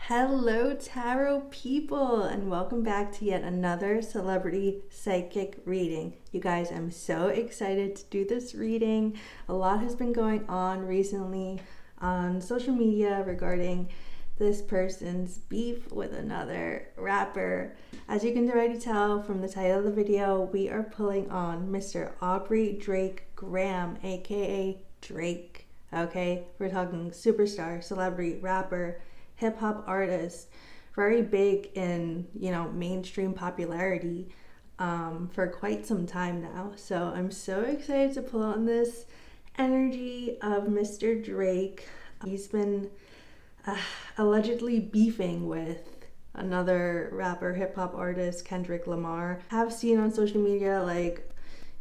Hello, tarot people, and welcome back to yet another celebrity psychic reading. You guys, I'm so excited to do this reading. A lot has been going on recently on social media regarding this person's beef with another rapper. As you can already tell from the title of the video, we are pulling on Mr. Aubrey Drake Graham, aka Drake. Okay, we're talking superstar, celebrity, rapper, hip-hop artist, very big in mainstream popularity for quite some time now. So I'm so excited to pull on this energy of Mr. Drake. He's been allegedly beefing with another rapper, hip-hop artist, Kendrick Lamar. I have seen on social media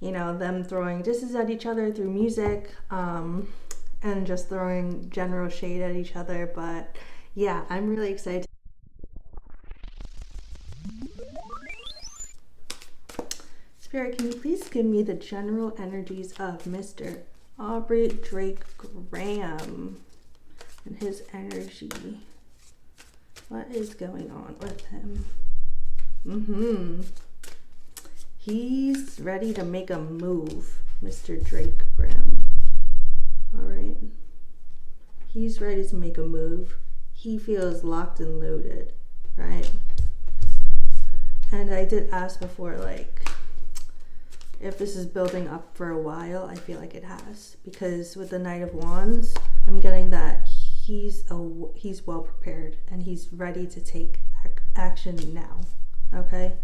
them throwing disses at each other through music and just throwing general shade at each other, but yeah, I'm really excited. Spirit, can you please give me the general energies of Mr. Aubrey Drake Graham and his energy? What is going on with him? He's ready to make a move, Mr. Drake Graham. All right. He's ready to make a move. He feels locked and loaded, right? And I did ask before, if this is building up for a while. I feel like it has, because with the Knight of Wands, I'm getting that he's well prepared and he's ready to take action now. Okay,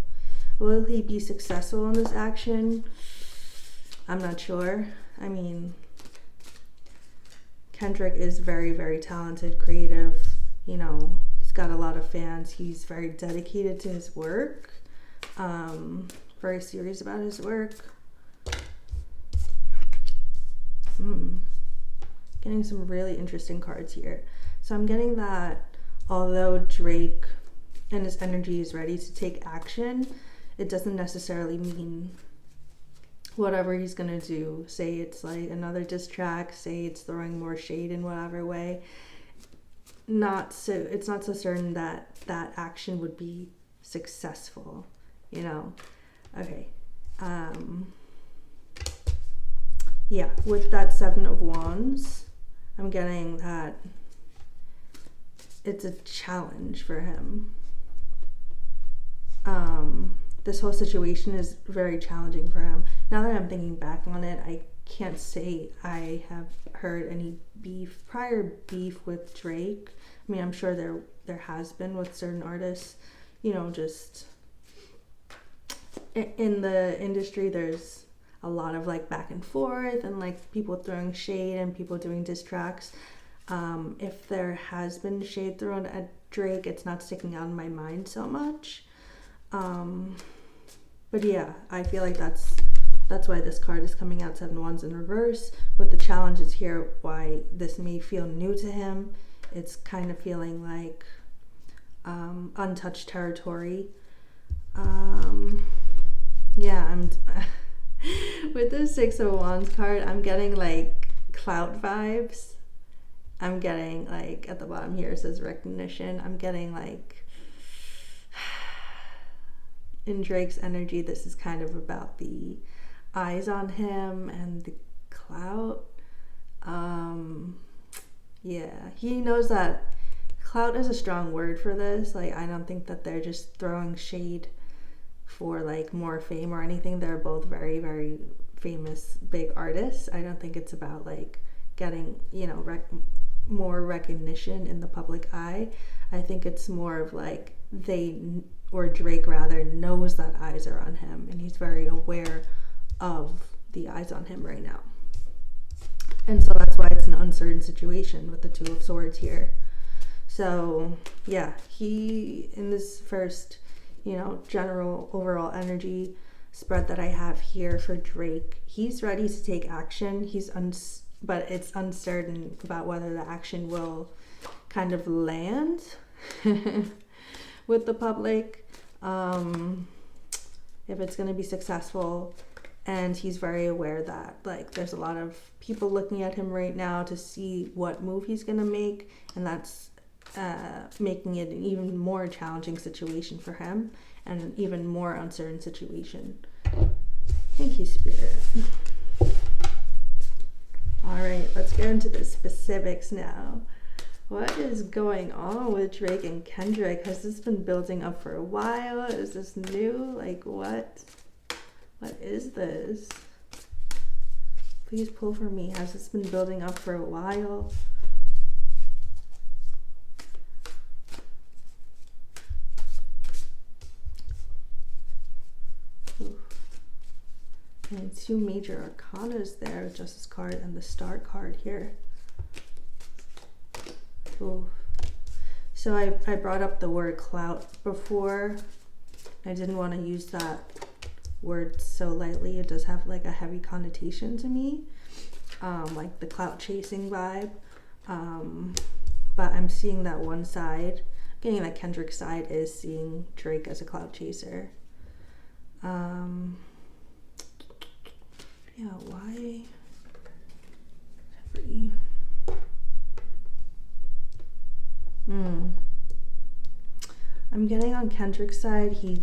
will he be successful in this action? I'm not sure. I mean, Kendrick is very, very talented, creative. He's got a lot of fans. He's very dedicated to his work, very serious about his work. Getting some really interesting cards here. So I'm getting that although Drake and his energy is ready to take action, it doesn't necessarily mean whatever he's gonna do. Say it's like another diss track, say it's throwing more shade in whatever way. It's not so certain that action would be successful, Okay. Yeah, with that Seven of Wands, I'm getting that it's a challenge for him. This whole situation is very challenging for him. Now that I'm thinking back on it, I can't say I have heard any prior beef with Drake. I mean, I'm sure there has been with certain artists, just in the industry. There's a lot of back and forth and people throwing shade and people doing diss tracks. If there has been shade thrown at Drake, it's not sticking out in my mind so much. But yeah, I feel like that's why this card is coming out, Seven of Wands in reverse, with the challenges here, why this may feel new to him. It's kind of feeling like untouched territory. I'm with the Six of Wands card, I'm getting clout vibes. I'm getting at the bottom here it says recognition. I'm getting in Drake's energy, this is kind of about the eyes on him and the clout. He knows that clout is a strong word for this. I don't think that they're just throwing shade for more fame or anything. They're both very, very famous big artists. I don't think it's about getting more recognition in the public eye. I think it's more of Drake rather knows that eyes are on him and he's very aware of the eyes on him right now. And so that's why it's an uncertain situation with the Two of Swords here. So yeah, he, in this first, general overall energy spread that I have here for Drake, he's ready to take action. But it's uncertain about whether the action will kind of land with the public, if it's going to be successful. And he's very aware that there's a lot of people looking at him right now to see what move he's going to make, and that's making it an even more challenging situation for him and an even more uncertain situation. Thank you, Spirit. All right, let's get into the specifics now. What is going on with Drake and Kendrick? Has this been building up for a while? Is this new? Like, what? What is this? Please pull for me. Has this been building up for a while? And two major arcanas there, Justice card and the Star card here. Ooh. So I brought up the word clout before. I didn't want to use that word so lightly. It does have like a heavy connotation to me, like the clout chasing vibe. But I'm seeing that one side, getting that Kendrick side is seeing Drake as a clout chaser. Yeah, why? I'm getting on Kendrick's side, he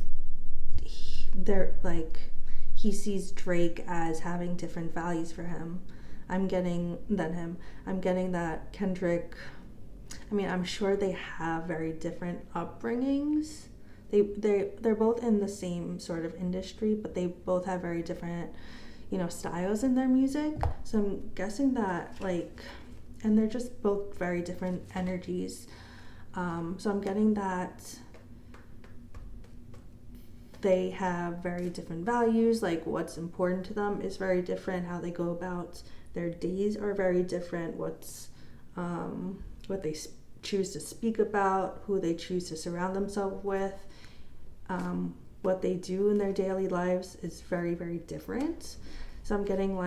sees Drake as having different values for him. I'm getting that Kendrick, I mean, I'm sure they have very different upbringings. They're both in the same sort of industry, but they both have very different, styles in their music. So I'm guessing that and they're just both very different energies. So I'm getting that they have very different values, like what's important to them is very different, how they go about their days are very different, what they choose to speak about, who they choose to surround themselves with, what they do in their daily lives is very, very different. So I'm getting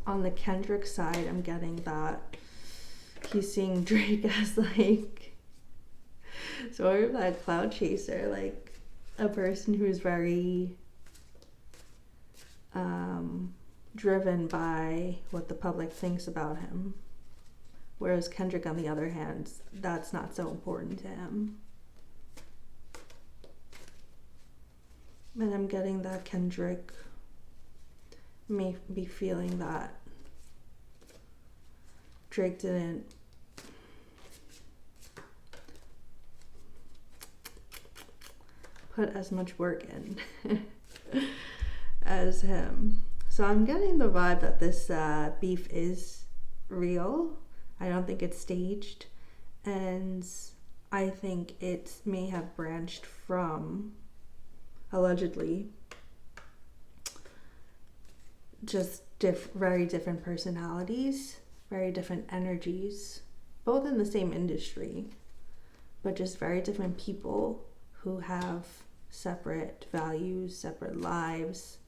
on the Kendrick side, I'm getting that he's seeing Drake as sort of that cloud chaser, a person who's very driven by what the public thinks about him. Whereas Kendrick, on the other hand, that's not so important to him. And I'm getting that Kendrick may be feeling that Drake didn't put as much work in as him. So I'm getting the vibe that this beef is real. I don't think it's staged, and I think it may have branched from, allegedly, just very different personalities, very different energies, both in the same industry, but just very different people who have separate values, separate lives,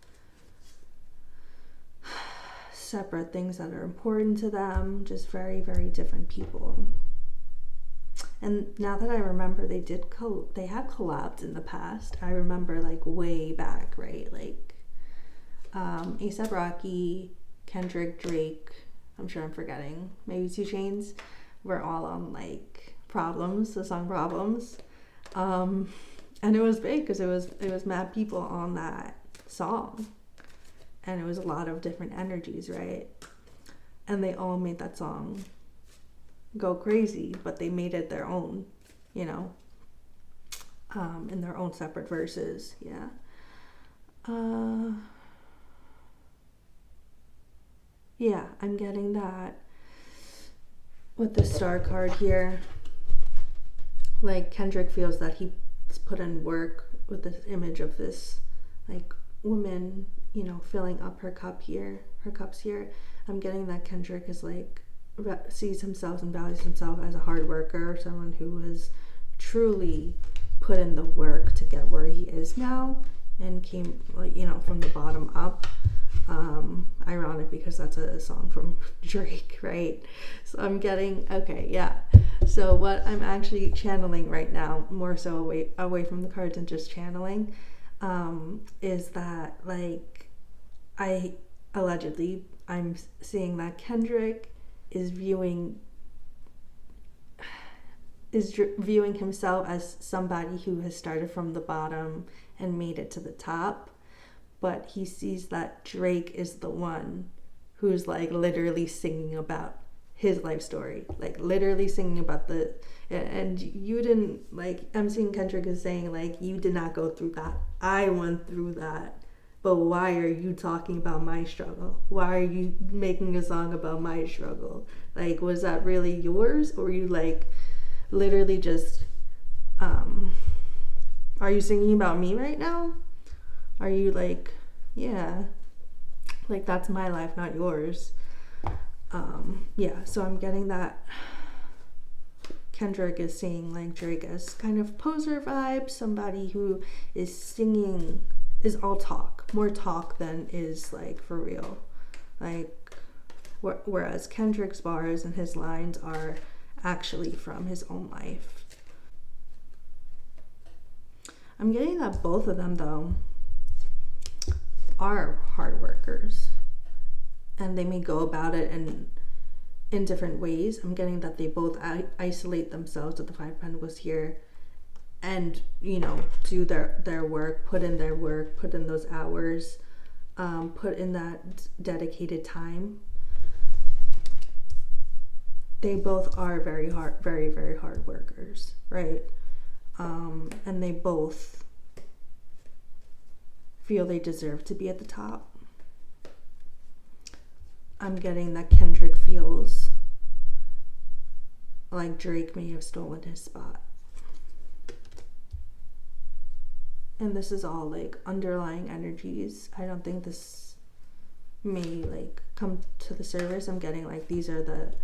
separate things that are important to them, just very, very different people. And now that I remember, they had collabs in the past. I remember way back, right? A$AP Rocky, Kendrick, Drake, I'm sure I'm forgetting, maybe 2 Chainz, were all on Problems, the song Problems. And it was big because it was mad people on that song. And it was a lot of different energies, right? And they all made that song go crazy, but they made it their own, in their own separate verses. Yeah. Yeah, I'm getting that with the Star card here. Kendrick feels that he's put in work with this image of this woman, filling up her cups here. I'm getting that Kendrick is sees himself and values himself as a hard worker, someone who has truly put in the work to get where he is now and came from the bottom up. Ironic because that's a song from Drake, right? So I'm getting, okay, yeah. So what I'm actually channeling right now, more so away from the cards and just channeling, is that I'm seeing that Kendrick is viewing is viewing himself as somebody who has started from the bottom and made it to the top, but he sees that Drake is the one who's like literally singing about his life story, like literally singing about and you didn't, like, I'm seeing Kendrick is saying like, you did not go through that, I went through that, but why are you talking about my struggle? Why are you making a song about my struggle? Like, was that really yours, or you like literally just are you singing about me right now? Are you like, yeah, like that's my life, not yours. Yeah, so I'm getting that Kendrick is seeing like Drake as kind of poser vibe, somebody who is singing, is all talk, more talk than is like for real. Like, whereas Kendrick's bars and his lines are actually from his own life. I'm getting that both of them though are hard workers, and they may go about it in different ways. I'm getting that they both isolate themselves at the Five Pentacles here, and you know, do their work, put in their work, put in those hours, put in that dedicated time. They both are very hard workers, right? And they both feel they deserve to be at the top. I'm getting that Kendrick feels like Drake may have stolen his spot. And this is all like underlying energies. I don't think this may like come to the surface. I'm getting like these are the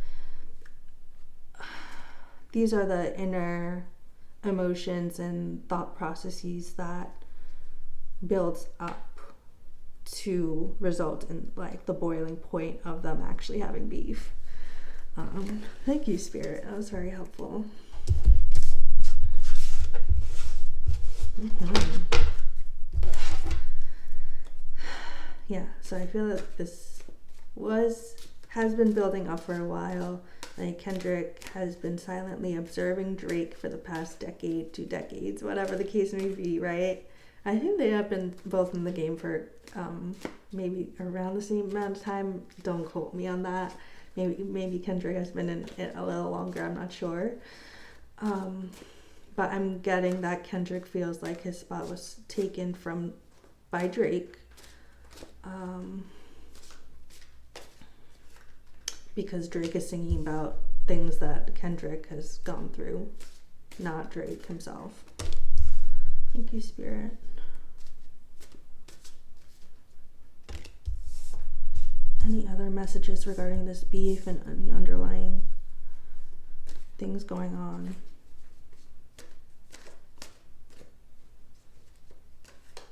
inner emotions and thought processes that builds up to result in like the boiling point of them actually having beef. Thank you, Spirit. That was very helpful. Yeah, so I feel that this has been building up for a while. Like, Kendrick has been silently observing Drake for the past decade, 2 decades, whatever the case may be, right? I think they have been both in the game for maybe around the same amount of time. Don't quote me on that. Maybe Kendrick has been in it a little longer, I'm not sure. But I'm getting that Kendrick feels like his spot was taken by Drake. Because Drake is singing about things that Kendrick has gone through, not Drake himself. Thank you, Spirit. Any other messages regarding this beef and any underlying things going on?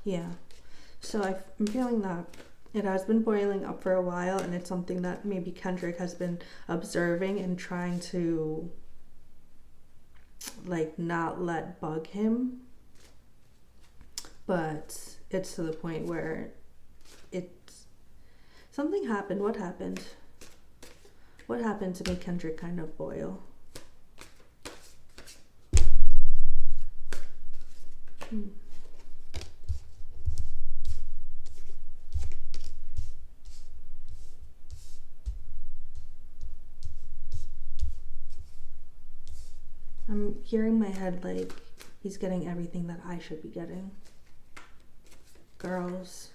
Yeah, so I'm feeling that it has been boiling up for a while, and it's something that maybe Kendrick has been observing and trying to like not let bug him, but it's to the point where something happened. What happened? What happened to make Kendrick kind of boil? I'm hearing my head like he's getting everything that I should be getting. Girls.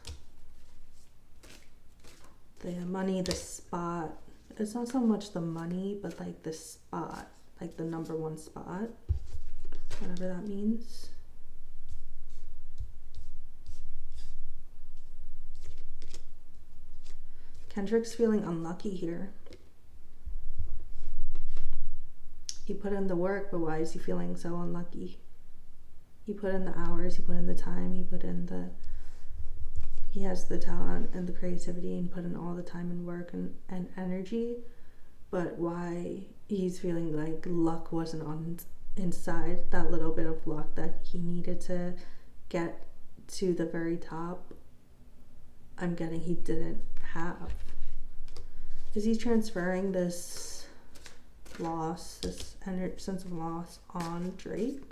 The money, the spot. It's not so much the money, but like the spot. Like the number one spot. Whatever that means. Kendrick's feeling unlucky here. He put in the work, but why is he feeling so unlucky? He put in the hours, he put in the time, he has the talent and the creativity and put in all the time and work and energy, but why he's feeling like luck wasn't on inside, that little bit of luck that he needed to get to the very top, I'm getting he didn't have. Is he transferring this loss, this sense of loss on Drake.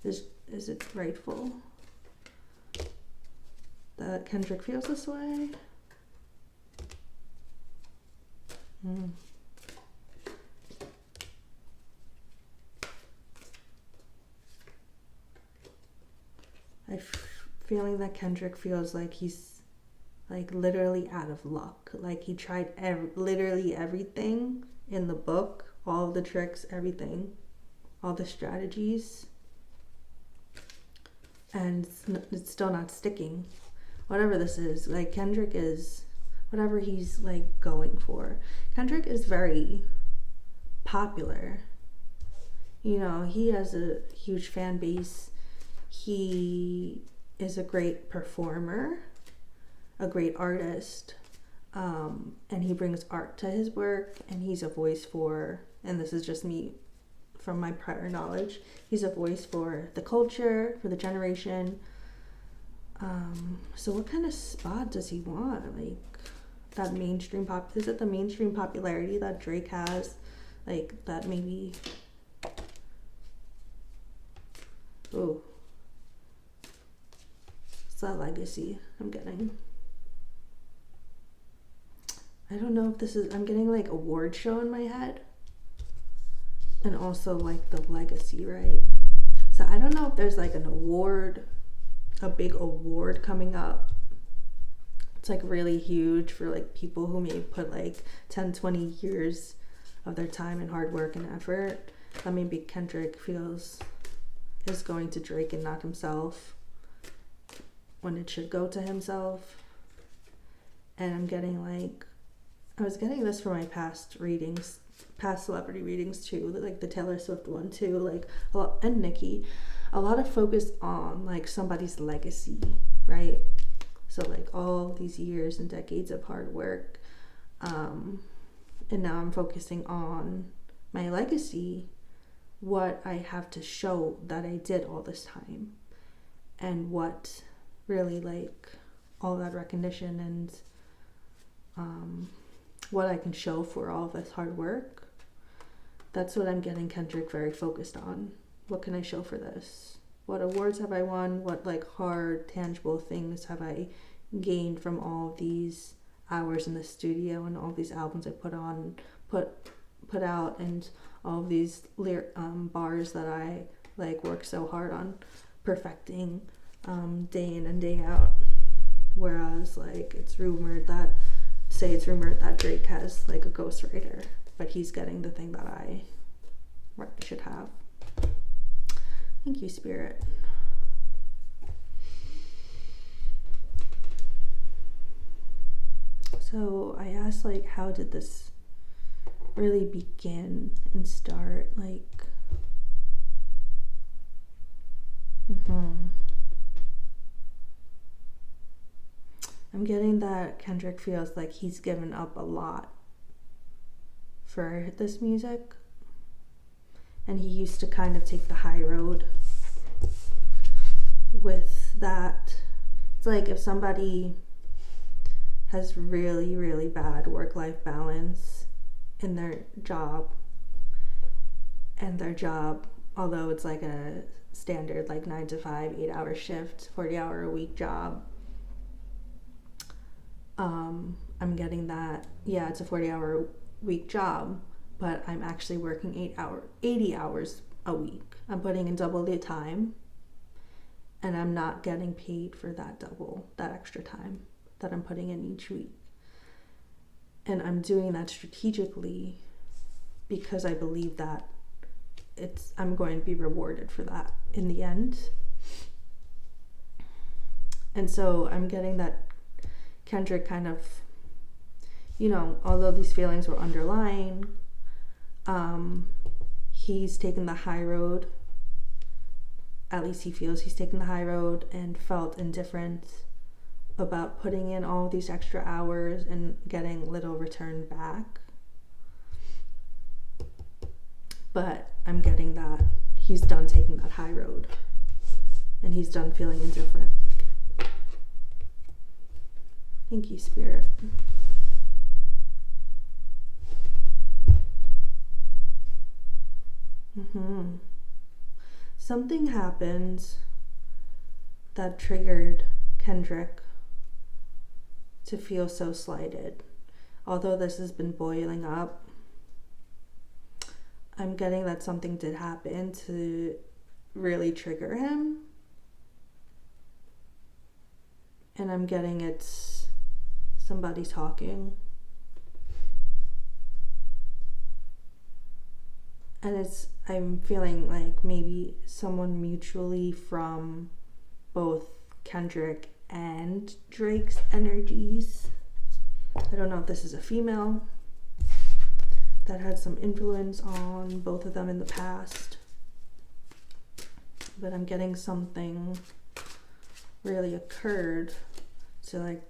Is it rightful that Kendrick feels this way? Feeling that Kendrick feels like he's like literally out of luck. Like he tried literally everything in the book, all the tricks, everything, all the strategies, and it's still not sticking. Whatever this is, like Kendrick is, whatever he's like going for. Kendrick is very popular. You know, he has a huge fan base. He is a great performer, a great artist, and he brings art to his work, and he's a voice for, and this is just me from my prior knowledge, he's a voice for the culture, for the generation. So what kind of spot does he want? Like that mainstream is it the mainstream popularity that Drake has? Like that maybe, oh, it's that legacy I'm getting. I don't know if this is, I'm getting like award show in my head. And also like the legacy, right? So I don't know if there's like an award, a big award coming up. It's like really huge for like people who may put like 10, 20 years of their time and hard work and effort. That maybe Kendrick feels is going to Drake and not himself, when it should go to himself. And I'm getting like, I was getting this for my past readings, past celebrity readings too, like the Taylor Swift one too, like a lot, and Nicki, a lot of focus on like somebody's legacy, right? So like all these years and decades of hard work, and now I'm focusing on my legacy, what I have to show that I did all this time, and what really like all that recognition and what I can show for all of this hard work. That's what I'm getting Kendrick very focused on. What can I show for this? What awards have I won? What like hard, tangible things have I gained from all of these hours in the studio and all these albums I put out, and all of these bars that I like work so hard on perfecting day in and day out. Whereas like it's rumored that Drake has like a ghostwriter, but he's getting the thing that I should have. Thank you, Spirit. So I asked like, how did this really begin and start? Like, I'm getting that Kendrick feels like he's given up a lot for this music, and he used to kind of take the high road with that. It's like if somebody has really, really bad work-life balance in their job, and their job, although it's like a standard like 9 to 5, 8-hour shift, 40-hour a week job, I'm getting that, yeah, it's a 40-hour week job, but I'm actually working 80 hours a week. I'm putting in double the time, and I'm not getting paid for that extra time that I'm putting in each week. And I'm doing that strategically because I believe that I'm going to be rewarded for that in the end. And so I'm getting that Kendrick kind of, although these feelings were underlying, he's taken the high road. At least he feels he's taken the high road, and felt indifferent about putting in all these extra hours and getting little return back. But I'm getting that he's done taking that high road, and he's done feeling indifferent. Thank you, Spirit. Something happened that triggered Kendrick to feel so slighted. Although this has been boiling up, I'm getting that something did happen to really trigger him. And I'm getting it's somebody talking. And I'm feeling like maybe someone mutually from both Kendrick and Drake's energies. I don't know if this is a female that had some influence on both of them in the past. But I'm getting something really occurred to like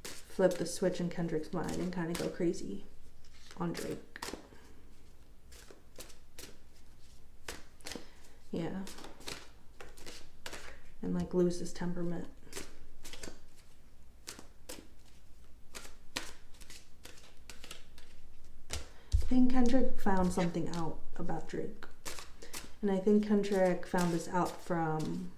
flip the switch in Kendrick's mind and kind of go crazy on Drake. Yeah. And like lose his temperament. I think Kendrick found something out about Drake. And I think Kendrick found this out from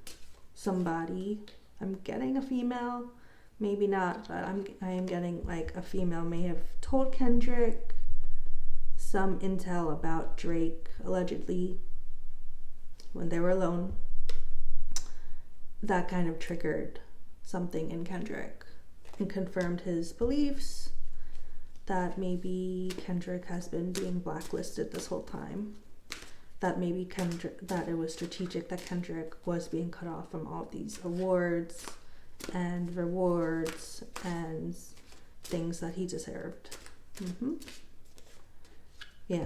somebody. I'm getting a female, maybe not, but I am getting like a female may have told Kendrick some intel about Drake, allegedly, when they were alone. That kind of triggered something in Kendrick and confirmed his beliefs that maybe Kendrick has been being blacklisted this whole time. That maybe that it was strategic that Kendrick was being cut off from all these awards and rewards and things that he deserved. Yeah.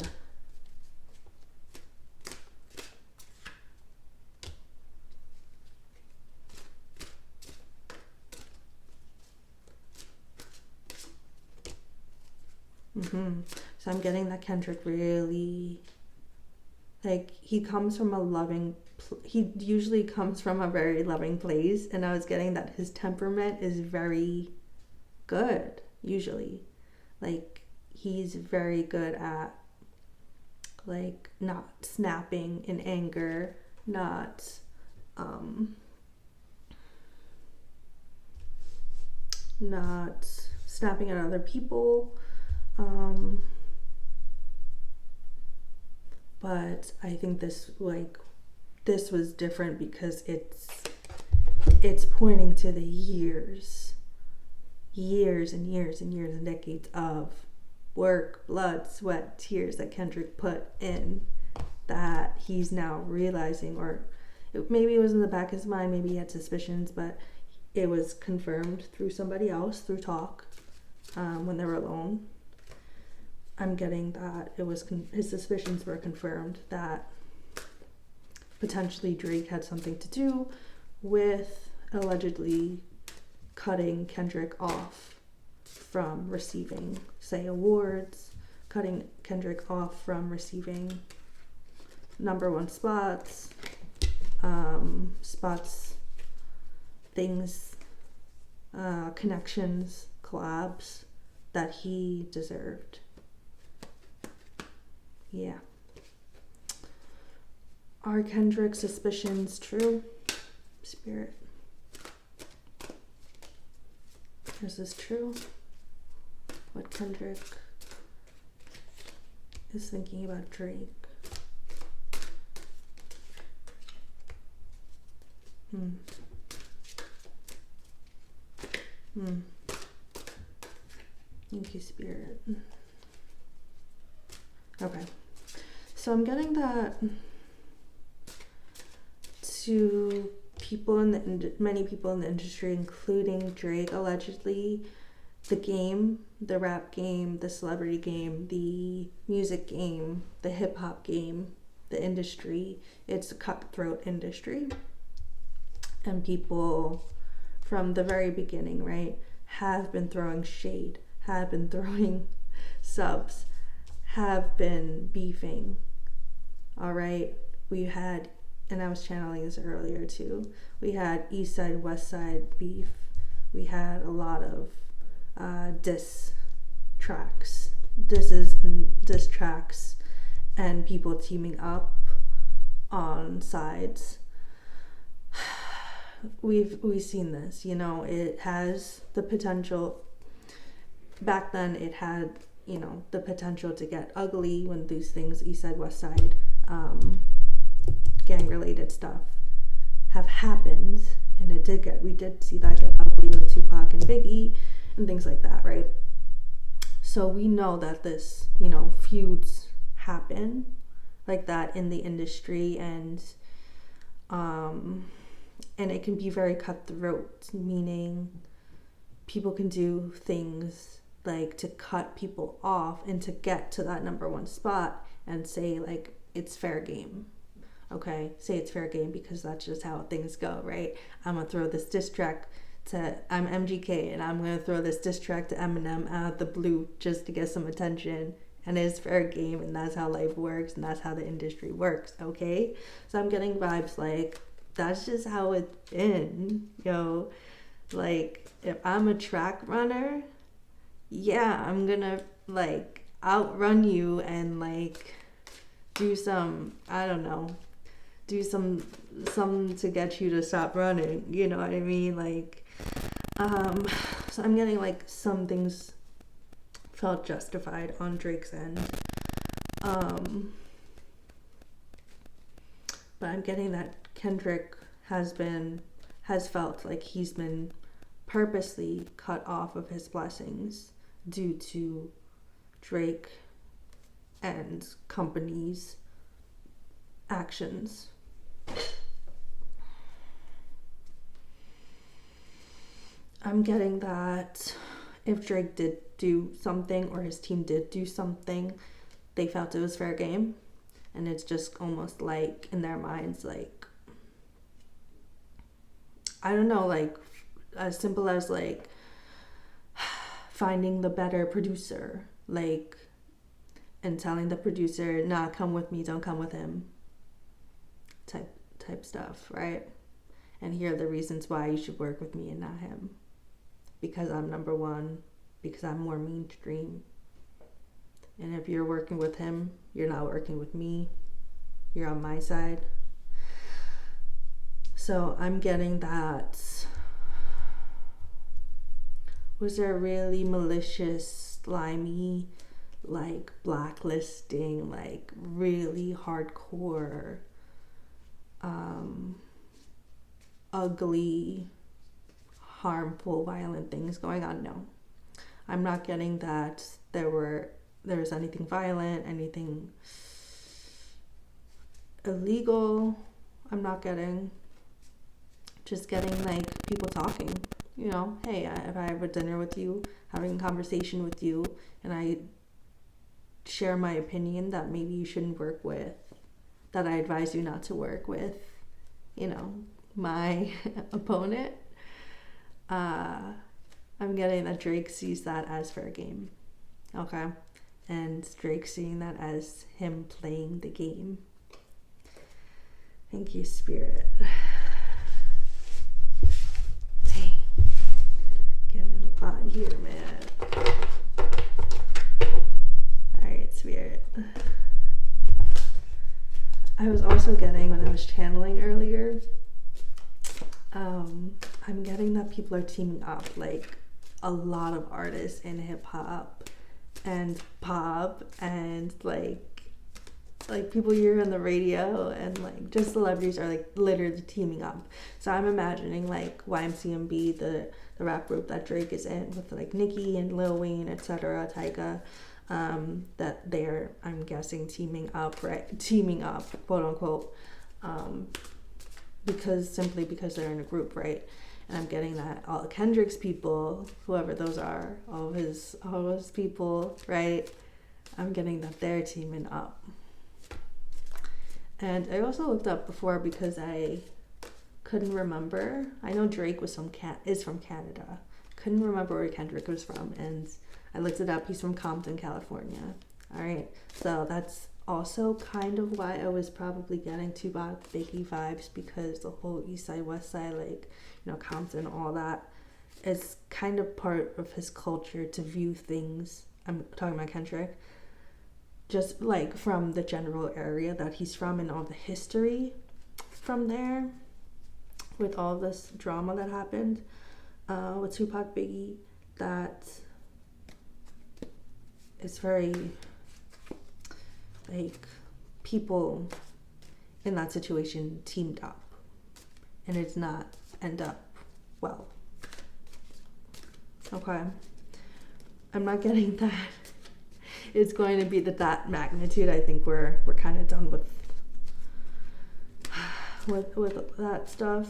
So I'm getting that Kendrick really, like, he usually comes from a very loving place, and I was getting that his temperament is very good, usually. Like, he's very good at, like, not snapping in anger, not, not snapping at other people. But I think this was different because it's pointing to the years and years and years and decades of work, blood, sweat, tears that Kendrick put in, that he's now realizing, or maybe it was in the back of his mind, maybe he had suspicions, but it was confirmed through somebody else, through talk, when they were alone. I'm getting that it was his suspicions were confirmed that potentially Drake had something to do with allegedly cutting Kendrick off from receiving, say, awards, cutting Kendrick off from receiving #1 spots, things, connections, collabs that he deserved. Yeah. Are Kendrick's suspicions true? Spirit. Is this true? What Kendrick is thinking about Drake? Thank you, Spirit. Okay. So I'm getting that to many people in the industry, including Drake, allegedly, the game, the rap game, the celebrity game, the music game, the hip hop game, the industry, it's a cutthroat industry. And people from the very beginning, right, have been throwing shade, have been throwing subs, have been beefing. All right, we had, and I was channeling this earlier too, we had East Side, West Side beef. We had a lot of diss tracks and people teaming up on sides. We've seen this, you know, it has the potential. Back then it had, you know, the potential to get ugly when these things, East Side, West Side, gang related stuff have happened, and we did see that get ugly with Tupac and Biggie and things like that, right? So we know that this, you know, feuds happen like that in the industry, and it can be very cutthroat, meaning people can do things like to cut people off and to get to that number one spot and say like it's fair game. Okay, say it's fair game because that's just how things go, right? I'm gonna throw this diss track I'm MGK and I'm gonna throw this diss track to Eminem out of the blue just to get some attention, and it's fair game, and that's how life works, and that's how the industry works. Okay, so I'm getting vibes like that's just how it's been, yo. Like if I'm a track runner, yeah, I'm gonna like outrun you and like do some, I don't know, do some to get you to stop running, you know what I mean? Like so I'm getting like some things felt justified on Drake's end, but I'm getting that Kendrick has felt like he's been purposely cut off of his blessings due to Drake and company's actions. I'm getting that if Drake did do something or his team did do something, they felt it was fair game, and it's just almost like in their minds, like, I don't know, like as simple as like finding the better producer, like, and telling the producer, nah, come with me, don't come with him, type stuff, right? And here are the reasons why you should work with me and not him. Because I'm number one, because I'm more mainstream. And if you're working with him, you're not working with me. You're on my side. So I'm getting that. Was there really malicious, slimy, like blacklisting, like really hardcore, ugly, harmful, violent things going on? No, I'm not getting that there was anything violent, anything illegal. I'm not getting, just getting like people talking, you know, hey, if I have a dinner with you, having a conversation with you, and I share my opinion that maybe you shouldn't work with, that I advise you not to work with, you know, my opponent, I'm getting that Drake sees that as fair game, okay? And Drake seeing that as him playing the game. Thank you, Spirit. Dang. Getting a lot here, man. Alright, Spirit. I was also getting, when I was channeling earlier, I'm getting that people are teaming up, like a lot of artists in hip hop and pop and like people you hear on the radio and like just celebrities are like literally teaming up. So I'm imagining like YMCMB, the rap group that Drake is in, with like Nicki and Lil Wayne, etc., Tyga, that they're, I'm guessing, teaming up, quote unquote, because they're in a group, right? And I'm getting that all Kendrick's people, whoever those are, all of his people, right? I'm getting that they're teaming up. And I also looked up before because I couldn't remember. I know Drake is from Canada. Couldn't remember where Kendrick was from, and I looked it up. He's from Compton, California. All right, so that's also kind of why I was probably getting Tupac, Biggie vibes, because the whole East Side, West Side, like, you know, Compton, all that is kind of part of his culture to view things. I'm talking about Kendrick, just like from the general area that he's from and all the history from there, with all this drama that happened with Tupac, Biggie, that it's very like people in that situation teamed up and it's not end up well. Okay, I'm not getting that it's going to be that magnitude. I think we're kind of done with that stuff,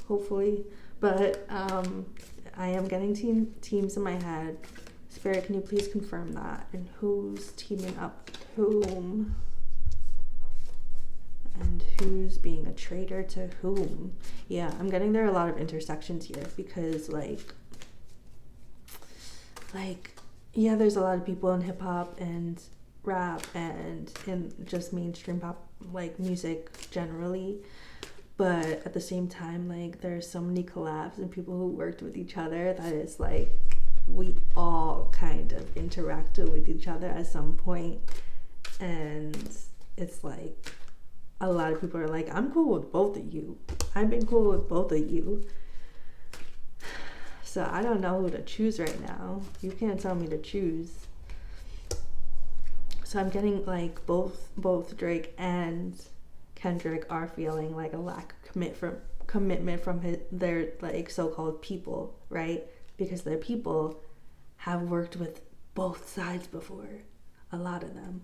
hopefully. But I am getting teams in my head. Spirit, can you please confirm that? And who's teaming up with whom? And who's being a traitor to whom? Yeah, I'm getting there a lot of intersections here because like yeah, there's a lot of people in hip hop and rap and in just mainstream pop like music generally, but at the same time like there's so many collabs and people who worked with each other that is like we all kind of interacted with each other at some point, and it's like a lot of people are like, I'm cool with both of you, I've been cool with both of you. So I don't know who to choose right now. You can't tell me to choose. So I'm getting like both Drake and Kendrick are feeling like a lack of commitment from their like so-called people, right? Because their people have worked with both sides before, a lot of them.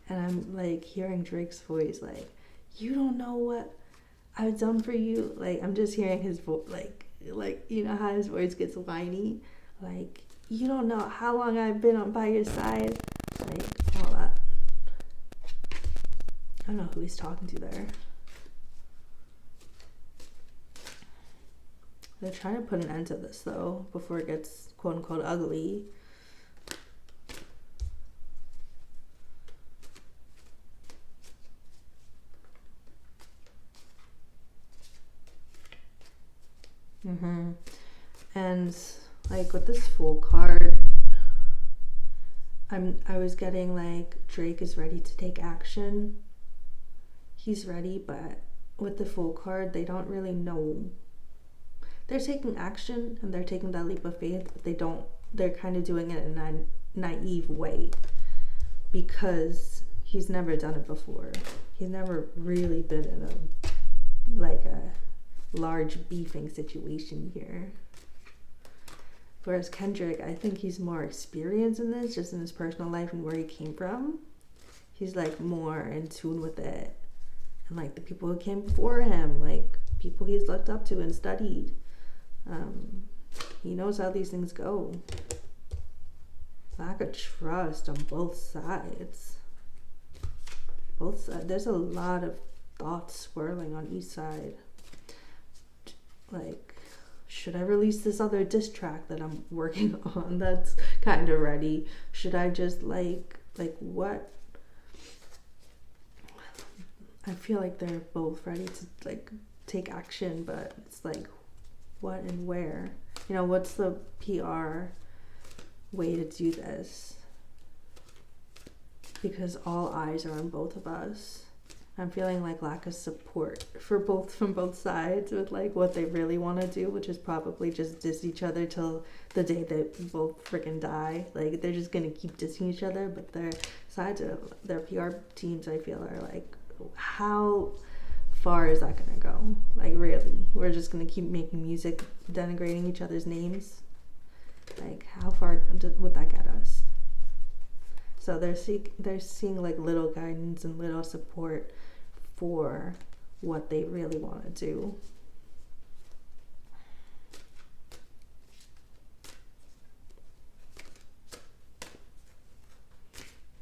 And I'm like hearing Drake's voice like, you don't know what I've done for you. Like I'm just hearing his voice, like you know how his voice gets whiny, like you don't know how long I've been on by your side, like all that. I don't know who he's talking to there. They're trying to put an end to this though before it gets quote unquote ugly. And like with this full card, I was getting like Drake is ready to take action. He's ready, but with the full card, they don't really know. They're taking action and they're taking that leap of faith, but they're kind of doing it in a naive way because he's never done it before. He's never really been in a large beefing situation here. Whereas Kendrick, I think he's more experienced in this, just in his personal life and where he came from. He's like more in tune with it. And like the people who came before him, like people he's looked up to and studied. He knows how these things go. Lack of trust on both sides. There's a lot of thoughts swirling on each side. Like, should I release this other diss track that I'm working on that's kind of ready? Should I just like what? I feel like they're both ready to like take action, but it's like what and where? You know, what's the PR way to do this? Because all eyes are on both of us. I'm feeling like lack of support from both sides with like what they really want to do, which is probably just diss each other till the day that both freaking die. Like they're just gonna keep dissing each other, but their sides of their PR teams, I feel, are like, how far is that gonna go? Like really, we're just gonna keep making music denigrating each other's names? Like how far would that get us? So they're seeing like little guidance and little support for what they really want to do.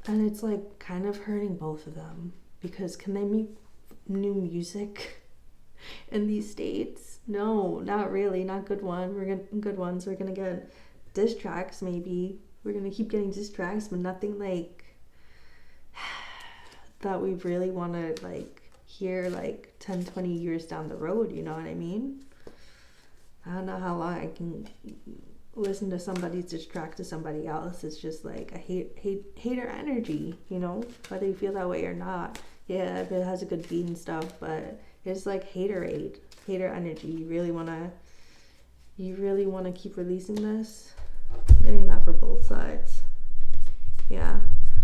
And it's like kind of hurting both of them, because can they make new music in these states? No, not really, not good ones. We're gonna get diss tracks maybe. We're gonna keep getting diss tracks, but nothing like that we really want to like hear like 10-20 years down the road, you know what I mean? I don't know how long I can listen to somebody diss track to somebody else. It's just like a hater energy, you know, whether you feel that way or not. Yeah, if it has a good beat and stuff, but it's like haterade, hater energy. You really wanna keep releasing this. I'm getting that for both sides. Yeah.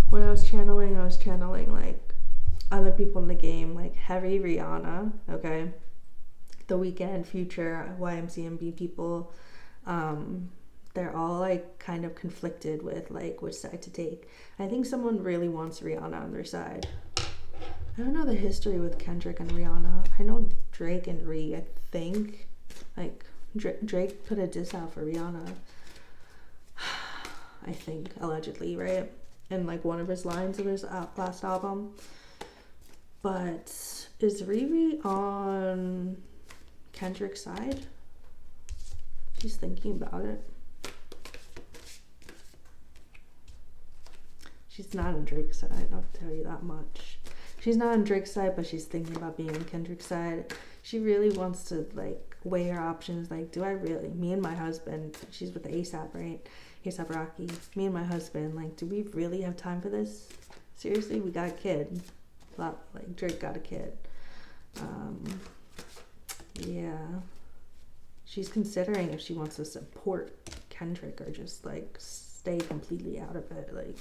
When I was channeling like other people in the game, like heavy Rihanna, okay? The Weeknd, Future, YMCMB people, they're all like kind of conflicted with like which side to take. I think someone really wants Rihanna on their side. I don't know the history with Kendrick and Rihanna. I know Drake and Ree, I think. Like, Drake put a diss out for Rihanna. I think, allegedly, right? In like one of his lines of his last album. But is Riri on Kendrick's side? She's thinking about it. She's not on Drake's side, I'll tell you that much. She's not on Drake's side, but she's thinking about being on Kendrick's side. She really wants to like weigh her options. Like, do I really? Me and my husband, she's with ASAP, right? ASAP Rocky. Me and my husband, like, do we really have time for this? Seriously, we got a kid. Like Drake got a kid. Yeah. She's considering if she wants to support Kendrick or just like stay completely out of it. Like,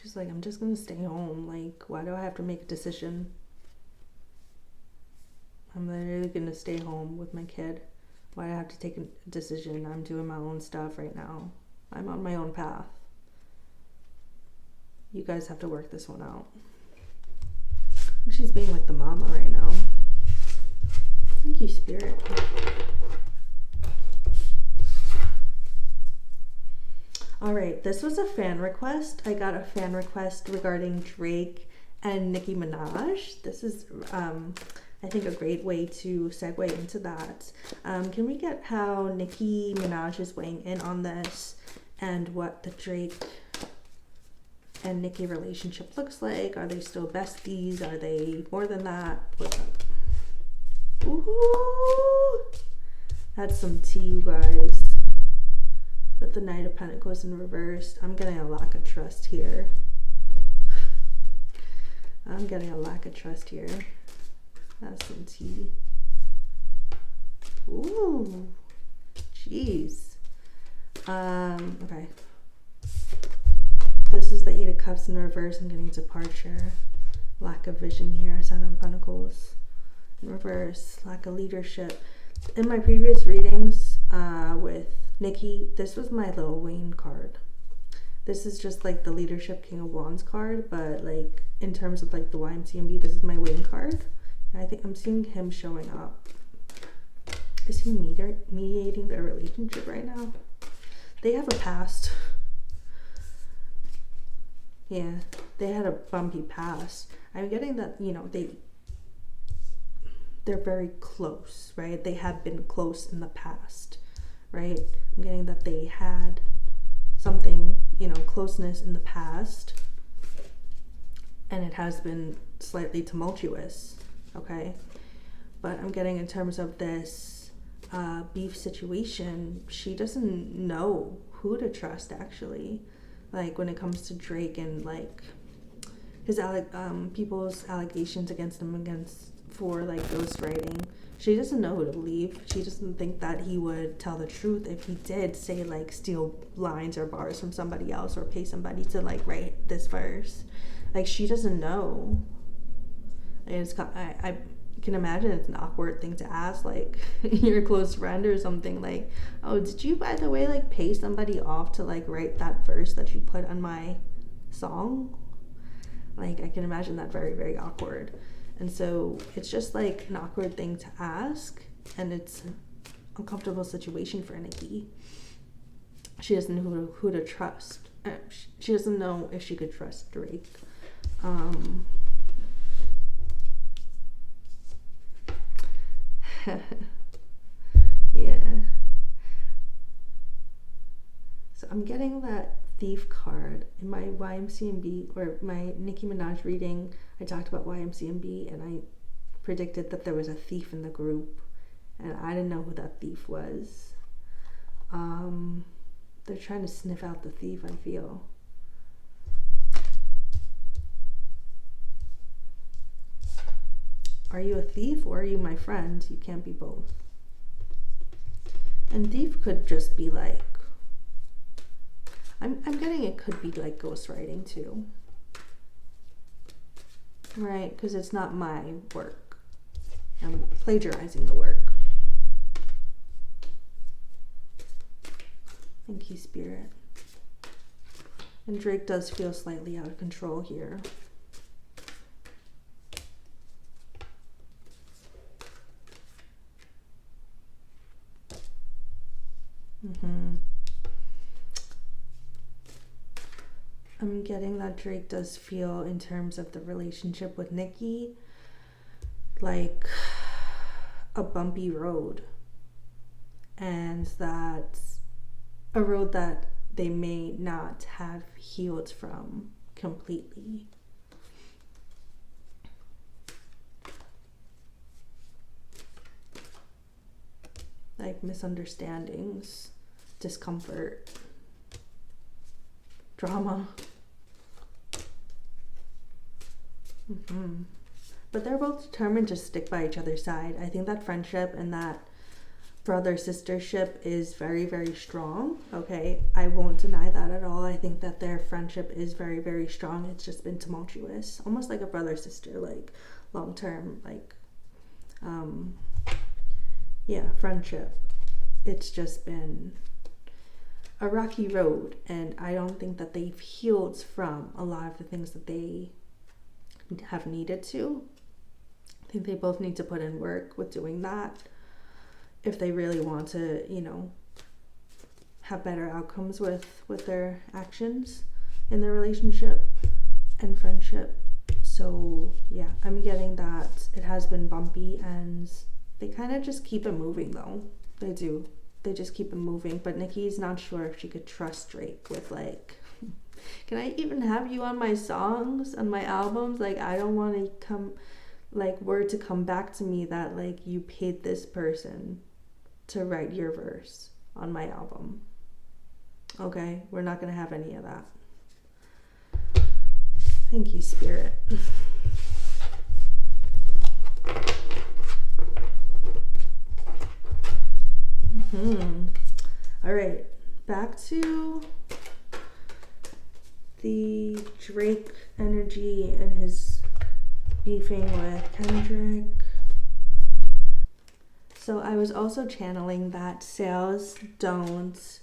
she's like, I'm just gonna stay home. Like, why do I have to make a decision? I'm literally gonna stay home with my kid. Why do I have to take a decision? I'm doing my own stuff right now. I'm on my own path. You guys have to work this one out. I think she's being like the mama right now. Thank you, Spirit. All right, this was a fan request. I got a fan request regarding Drake and Nicki Minaj. This is, I think, a great way to segue into that. Can we get how Nicki Minaj is weighing in on this and what the Drake and Nicki relationship looks like? Are they still besties? Are they more than that? What's up? Ooh, that's some tea, you guys. With the Knight of Pentacles in reverse, I'm getting a lack of trust here. I'm getting a lack of trust here. That's some tea. Ooh, jeez. Okay. This is the Eight of Cups in reverse. I'm getting departure. Lack of vision here. Seven of Pentacles in reverse. Lack of leadership. In my previous readings with Nicki, this was my Lil Wayne card. This is just like the leadership King of Wands card, but like in terms of like the YMCMB, this is my Wayne card. And I think I'm seeing him showing up. Is he mediating their relationship right now? They have a past. Yeah, they had a bumpy past. I'm getting that, you know, they're very close, right? They have been close in the past, right? I'm getting that they had something, you know, closeness in the past, and it has been slightly tumultuous, okay? But I'm getting in terms of this beef situation, she doesn't know who to trust, actually. Like, when it comes to Drake and like his people's allegations against him for like ghostwriting, she doesn't know who to believe. She doesn't think that he would tell the truth if he did say like steal lines or bars from somebody else or pay somebody to like write this verse. Like, she doesn't know. And I can imagine it's an awkward thing to ask, like your close friend or something, like, oh, did you, by the way, like pay somebody off to like write that verse that you put on my song? Like, I can imagine that very, very awkward. And so it's just like an awkward thing to ask, and it's an uncomfortable situation for Nicki. She doesn't know who to trust. She doesn't know if she could trust Drake. Yeah. So I'm getting that thief card. In my YMCMB or my Nicki Minaj reading, I talked about YMCMB and I predicted that there was a thief in the group, and I didn't know who that thief was. They're trying to sniff out the thief, I feel. Are you a thief or are you my friend? You can't be both. And thief could just be like, I'm getting it could be like ghostwriting too. Right? Because it's not my work. I'm plagiarizing the work. Thank you, Spirit. And Drake does feel slightly out of control here. I'm getting that Drake does feel, in terms of the relationship with Nicki, like a bumpy road. And that's a road that they may not have healed from completely. Like misunderstandings, discomfort, drama. But they're both determined to stick by each other's side. I think that friendship and that brother-sistership is very, very strong. Okay, I won't deny that at all. I think that their friendship is very, very strong. It's just been tumultuous, almost like a brother-sister, like long-term, like friendship. It's just been a rocky road, and I don't think that they've healed from a lot of the things that they have needed to. I think they both need to put in work with doing that if they really want to, have better outcomes with their actions in their relationship and friendship. So yeah, I'm getting that it has been bumpy, and they kind of just keep it moving though. They do. They just keep it moving. But Nicki's not sure if she could trust Drake with like, can I even have you on my songs, on my albums? Like, I don't want to come, like, word to come back to me that, like, you paid this person to write your verse on my album. Okay? We're not going to have any of that. Thank you, Spirit. All right. Back to the Drake energy and his beefing with Kendrick. So I was also channeling that sales don't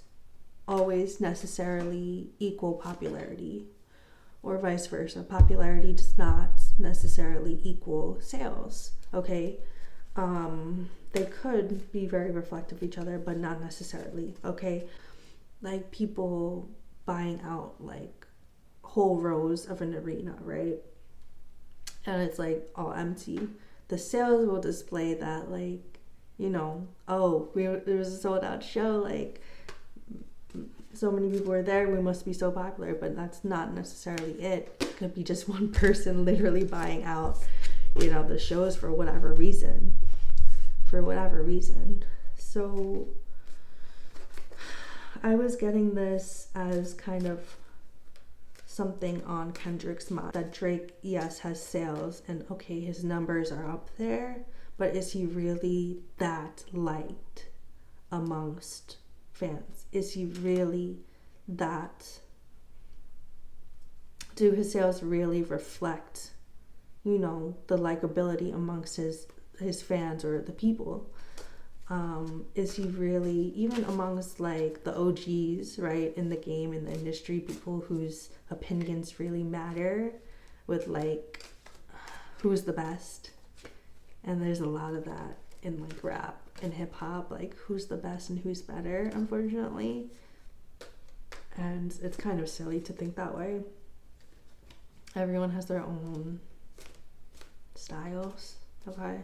always necessarily equal popularity, or vice versa. Popularity does not necessarily equal sales, okay? They could be very reflective of each other, but not necessarily, okay? Like people buying out like whole rows of an arena, right? And it's like all empty. The sales will display that, like, there was a sold out show, like so many people were there, we must be so popular. But that's not necessarily it. It could be just one person literally buying out, the shows for whatever reason. So I was getting this as kind of something on Kendrick's mind, that Drake, yes, has sales and okay, his numbers are up there, but is he really that liked amongst fans? Is he really that? Do his sales really reflect, the likability amongst his fans or the people? Is he really, even amongst like the OGs, right, in the game, in the industry, people whose opinions really matter, with like who's the best? And there's a lot of that in like rap and hip hop, like who's the best and who's better, unfortunately. And it's kind of silly to think that way. Everyone has their own styles, okay?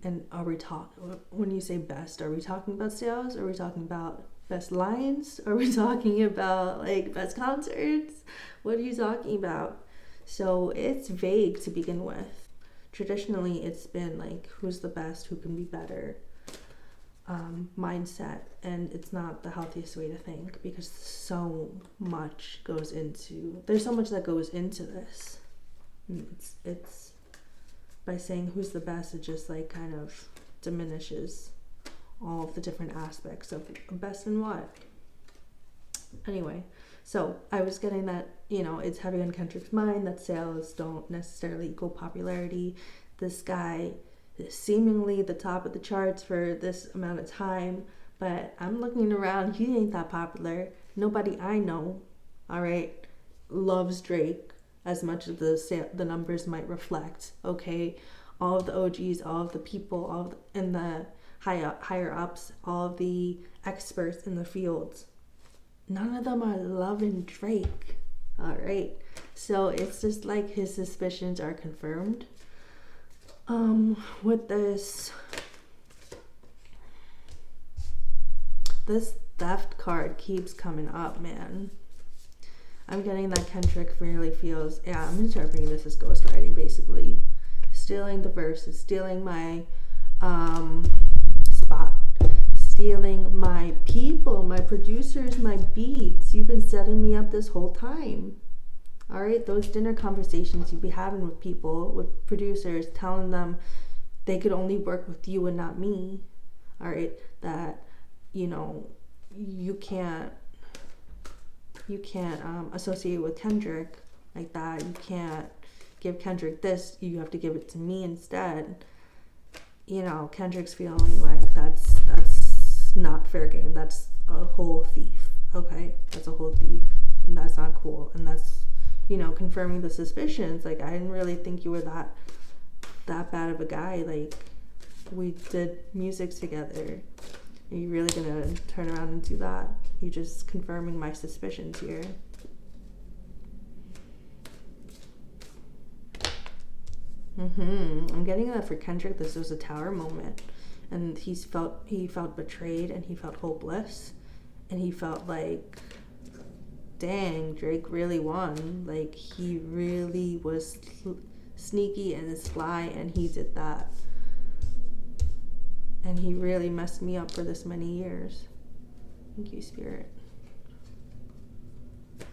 And are we when you say best, are we talking about sales, or are we talking about best lines? Are we talking about like best concerts? What are you talking about? So it's vague to begin with. Traditionally, it's been like who's the best, who can be better mindset, and it's not the healthiest way to think because there's so much that goes into this. It's by saying who's the best, it just like kind of diminishes all of the different aspects of best in what. Anyway, so I was getting that, it's heavy on Kendrick's mind that sales don't necessarily equal popularity. This guy is seemingly the top of the charts for this amount of time, but I'm looking around, he ain't that popular. Nobody I know, all right, loves Drake as much as the numbers might reflect, okay? All of the OGs, all of the people, and the higher ups, all of the experts in the fields, none of them are loving Drake, all right? So it's just like his suspicions are confirmed. With this theft card keeps coming up, man. I'm getting that Kendrick really feels, I'm interpreting this as ghostwriting, basically. Stealing the verses, stealing my spot, stealing my people, my producers, my beats. You've been setting me up this whole time. All right, those dinner conversations you'd be having with people, with producers, telling them they could only work with you and not me. All right, that, you can't associate with Kendrick like that. You can't give Kendrick this. You have to give it to me instead. Kendrick's feeling like that's not fair game. That's a whole thief. Okay, that's a whole thief, and that's not cool. And that's confirming the suspicions. Like, I didn't really think you were that bad of a guy. Like, we did music together. Are you really gonna turn around and do that? You're just confirming my suspicions here. I'm getting that for Kendrick, this was a tower moment, and he felt betrayed, and he felt hopeless, and he felt like, dang, Drake really won. Like, he really was sneaky and sly, and he did that. And he really messed me up for this many years. Thank you, Spirit.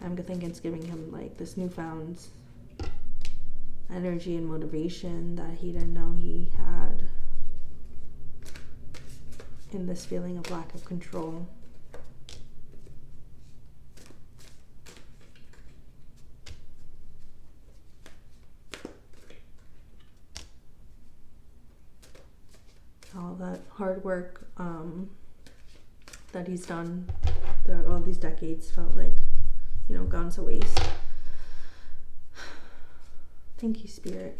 I'm thinking it's giving him like this newfound energy and motivation that he didn't know he had, in this feeling of lack of control. All that hard work that he's done throughout all these decades felt like, gone to waste. Thank you, Spirit.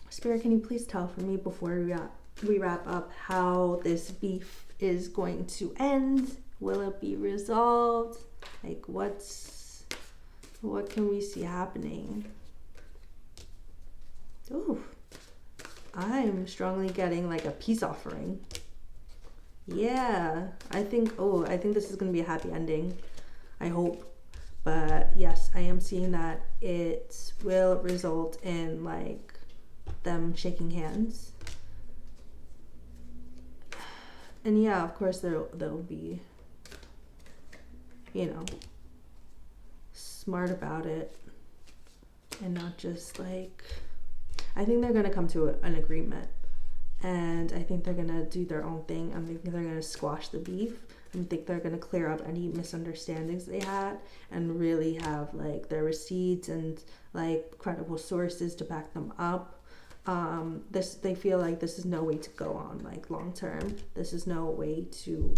Spirit, can you please tell for me before we wrap up how this beef is going to end? Will it be resolved? Like, what can we see happening? Ooh, I'm strongly getting like a peace offering. Yeah, I think this is going to be a happy ending. I hope. But yes, I am seeing that it will result in like them shaking hands. And yeah, of course they'll be, smart about it and not just like, I think they're going to come to an agreement, and I think they're going to do their own thing. I think they're going to squash the beef. I think they're going to clear up any misunderstandings they had and really have like their receipts and like credible sources to back them up. They feel like this is no way to go on like long term. This is no way to,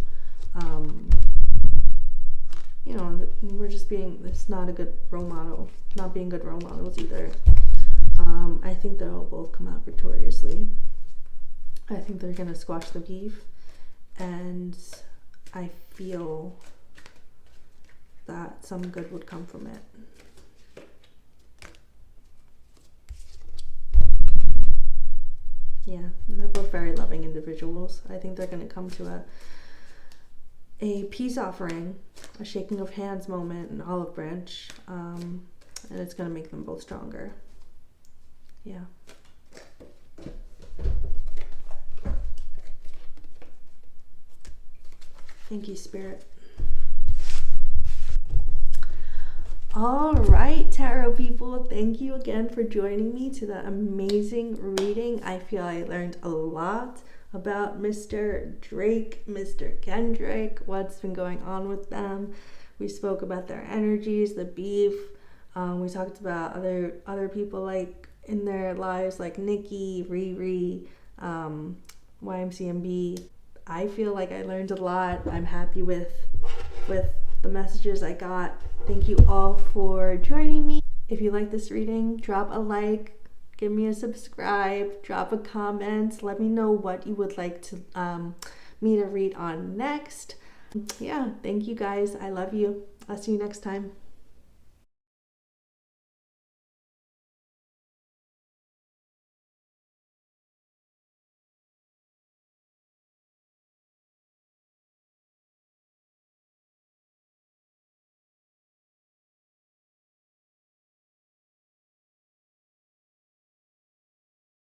it's not a good role model, not being good role models either. I think they'll both come out victoriously. I think they're going to squash the beef, and I feel that some good would come from it. Yeah, they're both very loving individuals. I think they're going to come to a peace offering, a shaking of hands moment, an olive branch, and it's going to make them both stronger. Yeah. Thank you, Spirit. All right, tarot people, thank you again for joining me to the amazing reading. I feel I learned a lot about Mr. Drake, Mr. Kendrick, what's been going on with them. We spoke about their energies, the beef. We talked about other people like in their lives, like Nicki, Riri, YMCMB. I feel like I learned a lot. I'm happy with the messages I got. Thank you all for joining me. If you like this reading, drop a like, give me a subscribe, drop a comment. Let me know what you would like to me to read on next. Yeah, thank you guys. I love you. I'll see you next time.